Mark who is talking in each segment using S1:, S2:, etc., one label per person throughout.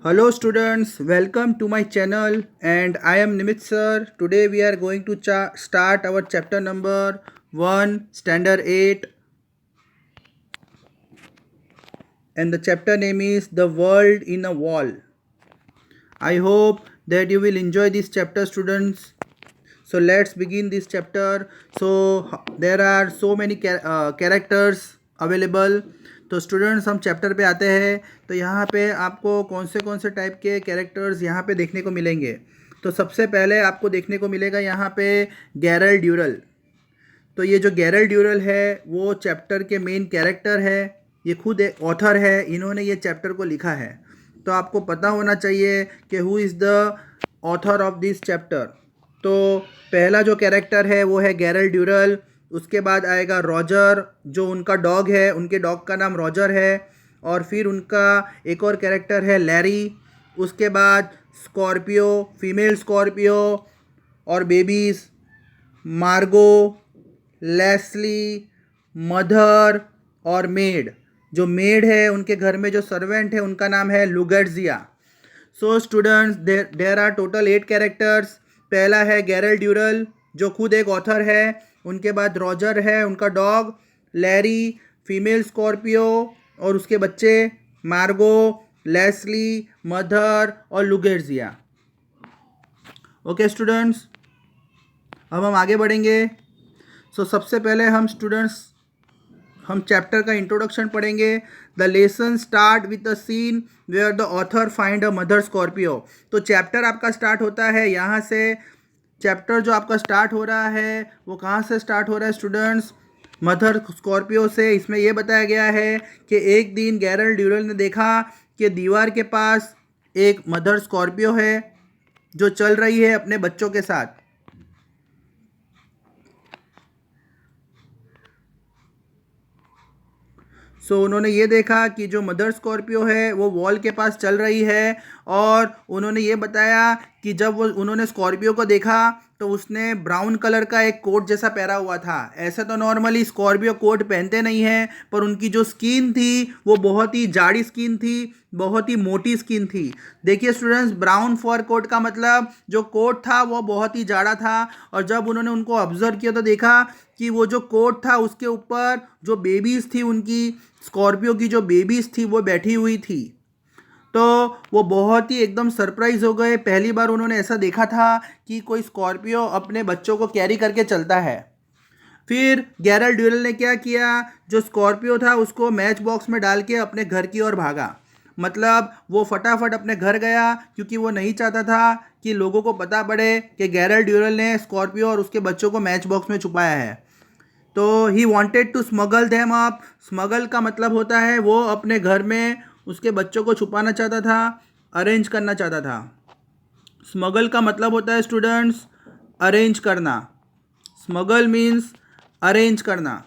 S1: Hello students, welcome to my channel and I am Nimit sir. Today we are going to start our chapter number 1 standard 8 and the chapter name is The World in a Wall. I hope that you will enjoy this chapter students. So let's begin this chapter. So there are so many characters available. तो students हम chapter पे आते हैं तो यहाँ पे आपको कौन से टाइप के कैरेक्टर्स यहाँ पे देखने को मिलेंगे। तो सबसे पहले आपको देखने को मिलेगा यहाँ पे गैरल ड्यूरल। तो ये जो गैरल ड्यूरल है वो चैप्टर के मेन कैरेक्टर है, ये खुद एक ऑथर है, इन्होंने ये चैप्टर को लिखा है। तो आपको पता होना चाहिए कि who is the author of this chapter. तो पहला जो कैरेक्टर है वो है गैरल ड्यूरल, उसके बाद आएगा रॉजर जो उनका डॉग है, उनके डॉग का नाम रॉजर है, और फिर उनका एक और कैरेक्टर है लैरी। उसके बाद स्कॉर्पियो, फीमेल स्कॉर्पियो और बेबीज़, मार्गो, लेस्ली, मदर और मेड। जो मेड है उनके घर में जो सर्वेंट है उनका नाम है लुगर्जिया। So students there are total 8 characters. पहला है गैरल ड्यूरल जो खुद एक ऑथर है, उनके बाद रॉजर है उनका डॉग, लैरी फीमेल स्कॉर्पियो और उसके बच्चे, मार्गो, लेस्ली, मदर और लुगर्जिया। ओके स्टूडेंट्स, अब हम आगे बढ़ेंगे। सबसे पहले हम चैप्टर का इंट्रोडक्शन पढ़ेंगे। The lesson start with the scene where the author find a mother scorpio. तो चैप्टर आपका स्टार्ट होता है यहाँ से। चैप्टर जो आपका स्टार्ट हो रहा है वो कहाँ से स्टार्ट हो रहा है स्टूडेंट्स? मदर स्कॉर्पियो से। इसमें यह बताया गया है कि एक दिन गैरल ड्यूरल ने देखा कि दीवार के पास एक मदर स्कॉर्पियो है जो चल रही है अपने बच्चों के साथ। उन्होंने ये देखा कि जो मदर स्कॉर्पियो है वो वॉल के पास चल रही है, और उन्होंने ये बताया कि जब उन्होंने स्कॉर्पियो को देखा तो उसने ब्राउन कलर का एक कोट जैसा पहना हुआ था। ऐसे तो नॉर्मली स्कॉर्पियो कोट पहनते नहीं हैं, पर उनकी जो स्किन थी वो बहुत ही जाड़ी स्किन थी, बहुत ही मोटी स्किन थी। देखिए स्टूडेंट्स, ब्राउन फर कोट का मतलब जो कोट था वो बहुत ही जाड़ा था, और जब उन्होंने उनको ऑब्जर्व किया तो देखा कि वो जो कोट था उसके ऊपर जो बेबीज़ थी, उनकी स्कॉर्पियो की जो बेबीज़ थी वो बैठी हुई थी। तो वो बहुत ही एकदम सरप्राइज हो गए। पहली बार उन्होंने ऐसा देखा था कि कोई स्कॉर्पियो अपने बच्चों को कैरी करके चलता है। फिर गैरल ड्यूरल ने क्या किया, जो स्कॉर्पियो था उसको मैच बॉक्स में डाल के अपने घर की ओर भागा। मतलब वो फटाफट अपने घर गया क्योंकि वो नहीं चाहता था कि लोगों को पता पड़े कि गैरल ड्यूरल ने स्कॉर्पियो और उसके बच्चों को मैच बॉक्स में छुपाया है। तो he wanted to smuggle them up. Smuggle का मतलब होता है वो अपने घर में उसके बच्चों को छुपाना चाहता था, अरेंज करना चाहता था। स्मगल का मतलब होता है स्टूडेंट्स अरेंज करना। स्मगल मीन्स अरेंज करना।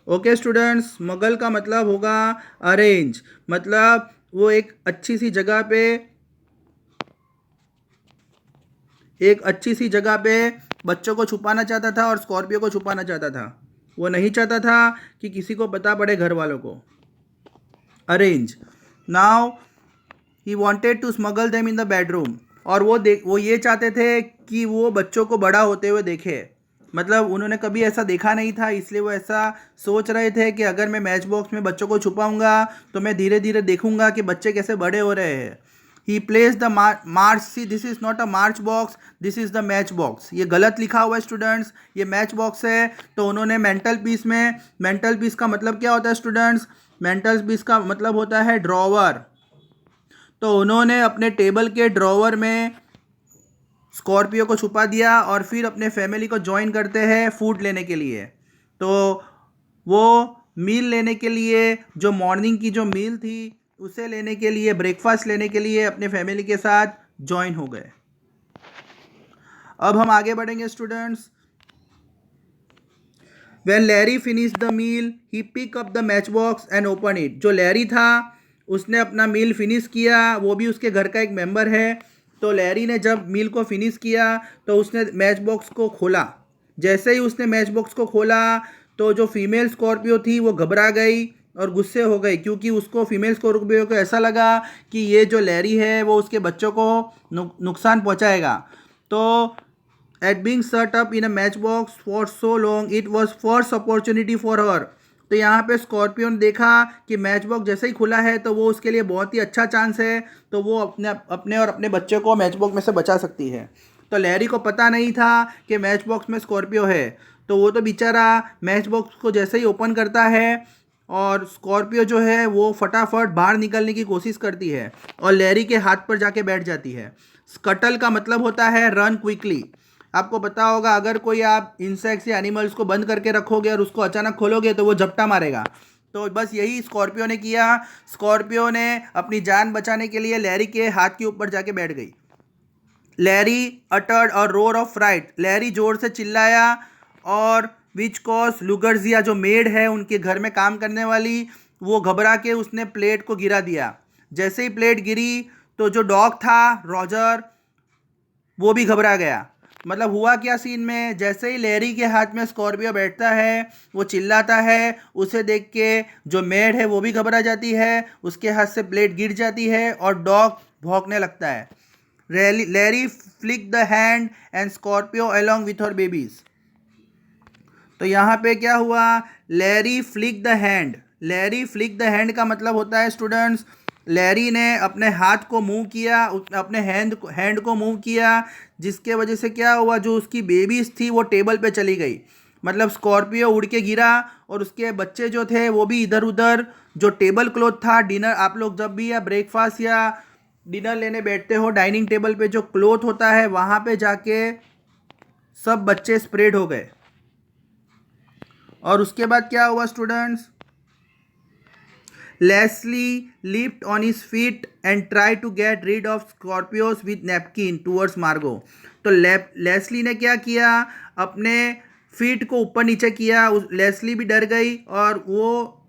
S1: ओके स्टूडेंट्स, स्मगल का मतलब होगा अरेंज, मतलब वो एक अच्छी सी जगह पे बच्चों को छुपाना चाहता था और स्कॉर्पियो को छुपाना चाहता था। वो नहीं चाहता था कि किसी को पता पड़े घर वालों को। Arrange. Now he wanted to smuggle them in the bedroom. और वो ये चाहते थे कि वो बच्चों को बड़ा होते हुए देखे। मतलब उन्होंने कभी ऐसा देखा नहीं था, इसलिए वो ऐसा सोच रहे थे कि अगर मैं मैच बॉक्स में बच्चों को छुपाऊंगा तो मैं धीरे धीरे देखूंगा कि बच्चे कैसे बड़े हो रहे हैं। He place the march. See, this is not a march box, this is the match box. ये गलत लिखा हुआ है स्टूडेंट्स, ये मैच बॉक्स है। तो उन्होंने मेंटल पीस का मतलब क्या होता है स्टूडेंट्स? मेंटल पीस का मतलब होता है ड्रॉवर। तो उन्होंने अपने टेबल के ड्रॉवर में स्कॉर्पियो को छुपा दिया और फिर अपने फैमिली को ज्वाइन करते हैं फूड लेने के लिए। तो वो मील लेने के लिए, जो मॉर्निंग की जो मील थी उसे लेने के लिए, ब्रेकफास्ट लेने के लिए अपने फैमिली के साथ ज्वाइन हो गए। अब हम आगे बढ़ेंगे students. When Larry finished the meal, he picked up the matchbox and opened it. जो लैरी था उसने अपना मील फिनिश किया, वो भी उसके घर का एक मेंबर है। तो लैरी ने जब मील को फिनिश किया तो उसने मैच बॉक्स को खोला। जैसे ही उसने मैच बॉक्स को खोला तो जो फीमेल स्कॉर्पियो थी वो घबरा गई और गुस्से हो गई, क्योंकि उसको फीमेल स्कॉर्पियो को ऐसा लगा कि ये जो लैरी है वो उसके बच्चों को नुकसान पहुंचाएगा। तो eight being set up in a match box for so long it was first opportunity for her. तो यहाँ पे स्कॉर्पियो ने देखा कि मैच बॉक्स जैसे ही खुला है तो वो उसके लिए बहुत ही अच्छा चांस है, तो वो अपने अपने और अपने बच्चे को मैच बॉक्स में से बचा सकती है। तो लैरी को पता नहीं था कि मैच बॉक्स में स्कॉर्पियो है, तो वो तो बेचारा मैच बॉक्स को जैसे ही ओपन करता है और स्कॉर्पियो जो है वो फटाफट बाहर निकलने की कोशिश करती है और लैरी के हाथ पर जाके बैठ जाती है। स्कटल का मतलब होता है रन क्विकली। आपको पता होगा, अगर कोई आप इंसेक्ट्स या एनिमल्स को बंद करके रखोगे और उसको अचानक खोलोगे तो वो झपटा मारेगा। तो बस यही स्कॉर्पियो ने किया। स्कॉर्पियो ने अपनी जान बचाने के लिए लैरी के हाथ के ऊपर जाके बैठ गई। लैरी अटर्ड और रोर ऑफ फ्राइट। लैरी जोर से चिल्लाया और विच कॉज लुगर्जिया जो मेड है उनके घर में काम करने वाली, वो घबरा के उसने प्लेट को गिरा दिया। जैसे ही प्लेट गिरी तो जो डॉग था रॉजर वो भी घबरा गया। मतलब हुआ क्या सीन में, जैसे ही लैरी के हाथ में स्कॉर्पियो बैठता है वो चिल्लाता है, उसे देख के जो मेड है वो भी घबरा जाती है, उसके हाथ से प्लेट गिर जाती है और डॉग भौंकने लगता है। Larry flick the hand and Scorpio along with her babies. तो यहाँ पे क्या हुआ, Larry flick the hand. Larry flick the hand का मतलब होता है स्टूडेंट्स, लैरी ने अपने हाथ को मूव किया, अपने हैंड को मूव किया, जिसके वजह से क्या हुआ, जो उसकी बेबीज थी वो टेबल पे चली गई। मतलब स्कॉर्पियो उड़ के गिरा और उसके बच्चे जो थे वो भी इधर उधर। जो टेबल क्लॉथ था, डिनर, आप लोग जब भी या ब्रेकफास्ट या डिनर लेने बैठते हो, डाइनिंग टेबल पे जो क्लॉथ होता है वहाँ पे जाके सब बच्चे स्प्रेड हो गए। और उसके बाद क्या हुआ students, Leslie leaped on his feet and tried to get rid of Scorpios with napkin towards Margo। तो लेस्ली ने क्या किया, अपने फीट को ऊपर नीचे किया। लेस्ली भी डर गई और वो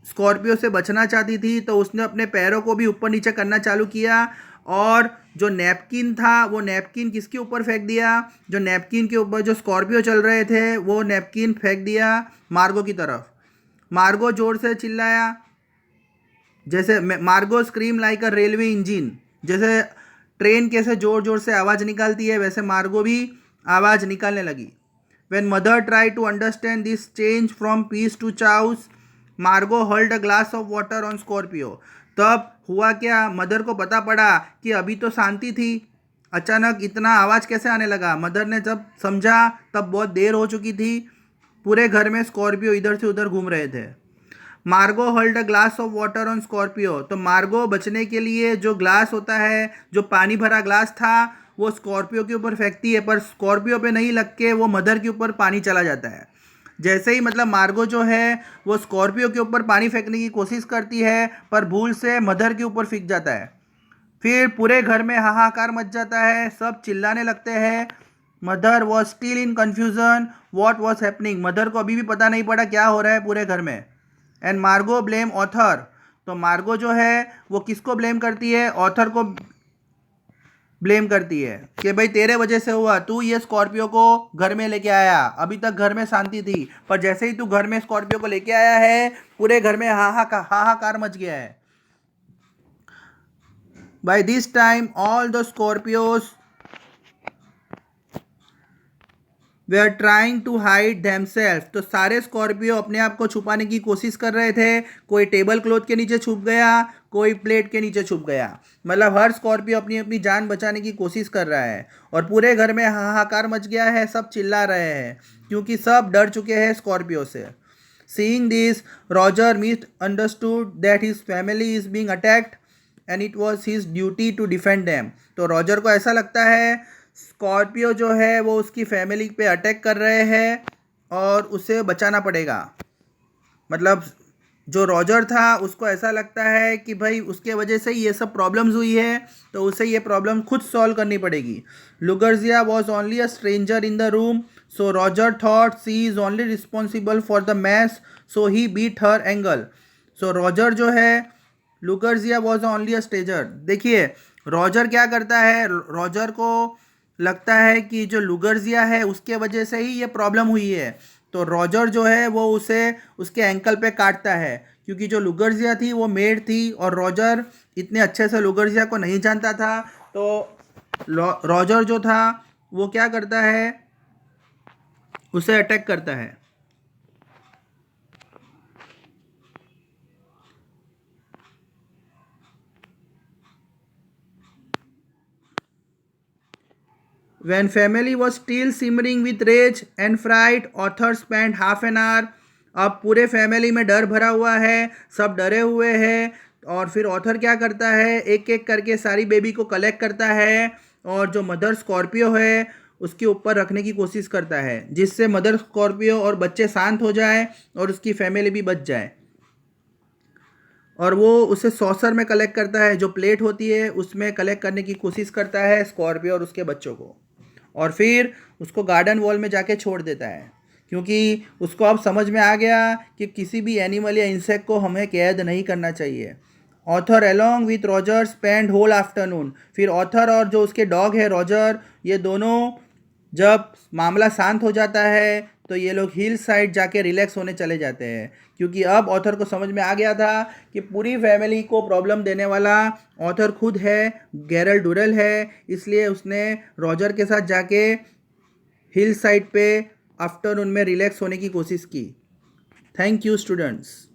S1: स्कॉर्पियो से बचना चाहती थी, तो उसने अपने पैरों को भी ऊपर नीचे करना चालू किया और जो नैपकिन था वो नैपकिन किसके ऊपर फेंक दिया, जो नैपकिन के ऊपर जो स्कॉर्पियो चल रहे थे वो नैपकिन फेंक दिया मार्गो की तरफ। मार्गो जोर से चिल्लाया, जैसे मार्गो स्क्रीम लाइक अ रेलवे इंजन। जैसे ट्रेन कैसे जोर जोर से आवाज़ निकालती है वैसे मार्गो भी आवाज़ निकालने लगी। When mother tried to understand this change from peace to chaos, Margot hurled a glass of water on Scorpio। तब हुआ क्या, मदर को पता पड़ा कि अभी तो शांति थी, अचानक इतना आवाज़ कैसे आने लगा। मदर ने जब समझा तब बहुत देर हो चुकी थी, पूरे घर में स्कॉर्पियो इधर से उधर घूम रहे थे। मार्गो hold a glass of water on Scorpio. तो मार्गो बचने के लिए जो ग्लास होता है, जो पानी भरा ग्लास था, वो स्कॉर्पियो के ऊपर फेंकती है, पर स्कॉर्पियो पे नहीं लग के वो मदर के ऊपर पानी चला जाता है। जैसे ही मतलब मार्गो जो है वो स्कॉर्पियो के ऊपर पानी फेंकने की कोशिश करती है, पर भूल से मदर के ऊपर फेंक जाता है। फिर पूरे घर में हाहाकार मच जाता है, सब चिल्लाने लगते हैं। Mother was still in confusion what was happening. Mother को अभी भी पता नहीं पड़ा क्या हो रहा है पूरे घर में। एंड मार्गो ब्लेम ऑथर। तो मार्गो जो है वो किसको ब्लेम करती है, ऑथर को ब्लेम करती है कि भाई तेरे वजह से हुआ, तू ये स्कॉर्पियो को घर में लेके आया, अभी तक घर में शांति थी, पर जैसे ही तू घर में स्कॉर्पियो को लेके आया है पूरे घर में हाहाकार मच गया है। By this time all the scorpios they are trying to hide themself. तो सारे स्कॉर्पियो अपने आप को छुपाने की कोशिश कर रहे थे। कोई टेबल क्लॉथ के नीचे छुप गया, कोई प्लेट के नीचे छुप गया। मतलब हर स्कॉर्पियो अपनी अपनी जान बचाने की कोशिश कर रहा है और पूरे घर में हाहाकार मच गया है, सब चिल्ला रहे हैं क्योंकि सब डर चुके हैं स्कॉर्पियो से। Seeing this Roger misunderstood that his family is being attacked and it was his duty to defend them. तो रॉजर को ऐसा लगता है स्कॉर्पियो जो है वो उसकी फैमिली पे अटैक कर रहे हैं और उसे बचाना पड़ेगा। मतलब जो रॉजर था उसको ऐसा लगता है कि भाई उसके वजह से ये सब प्रॉब्लम्स हुई है, तो उसे ये प्रॉब्लम खुद सॉल्व करनी पड़ेगी। लुगर्जिया was only a stranger in the room, so Roger thought she is only responsible for the mess, so he beat her angle. So Roger जो है, लुगर्जिया वॉज ओनली अ स्ट्रेंजर। देखिए रॉजर क्या करता है, रॉजर को लगता है कि जो लुगर्जिया है उसके वजह से ही ये प्रॉब्लम हुई है, तो रॉजर जो है वो उसे उसके एंकल पे काटता है, क्योंकि जो लुगर्जिया थी वो मेड थी और रॉजर इतने अच्छे से लुगर्जिया को नहीं जानता था। तो रॉजर जो था वो क्या करता है, उसे अटैक करता है। When family was still simmering with rage and fright, author spent half an hour. अब पूरे फैमिली में डर भरा हुआ है, सब डरे हुए हैं। और फिर ऑथर क्या करता है, एक एक करके सारी बेबी को कलेक्ट करता है और जो मदर स्कॉर्पियो है उसके ऊपर रखने की कोशिश करता है, जिससे मदर स्कॉर्पियो और बच्चे शांत हो जाए और उसकी फैमिली भी बच जाए। और वो उसे सॉसर में कलेक्ट करता है, जो प्लेट होती है उसमें कलेक्ट करने की कोशिश करता है स्कॉर्पियो और उसके बच्चों को। और फिर उसको गार्डन वॉल में जाके छोड़ देता है, क्योंकि उसको अब समझ में आ गया कि किसी भी एनिमल या इंसेक्ट को हमें कैद नहीं करना चाहिए। Author along with Roger spend whole afternoon. फिर ऑथर और जो उसके डॉग है रॉजर, ये दोनों जब मामला शांत हो जाता है तो ये लोग हिल साइड जाके रिलैक्स होने चले जाते हैं, क्योंकि अब ऑथर को समझ में आ गया था कि पूरी फैमिली को प्रॉब्लम देने वाला ऑथर खुद है, गैरल डुरल है। इसलिए उसने रॉजर के साथ जाके हिल साइड पे आफ्टरनून में रिलैक्स होने की कोशिश की। Thank you students.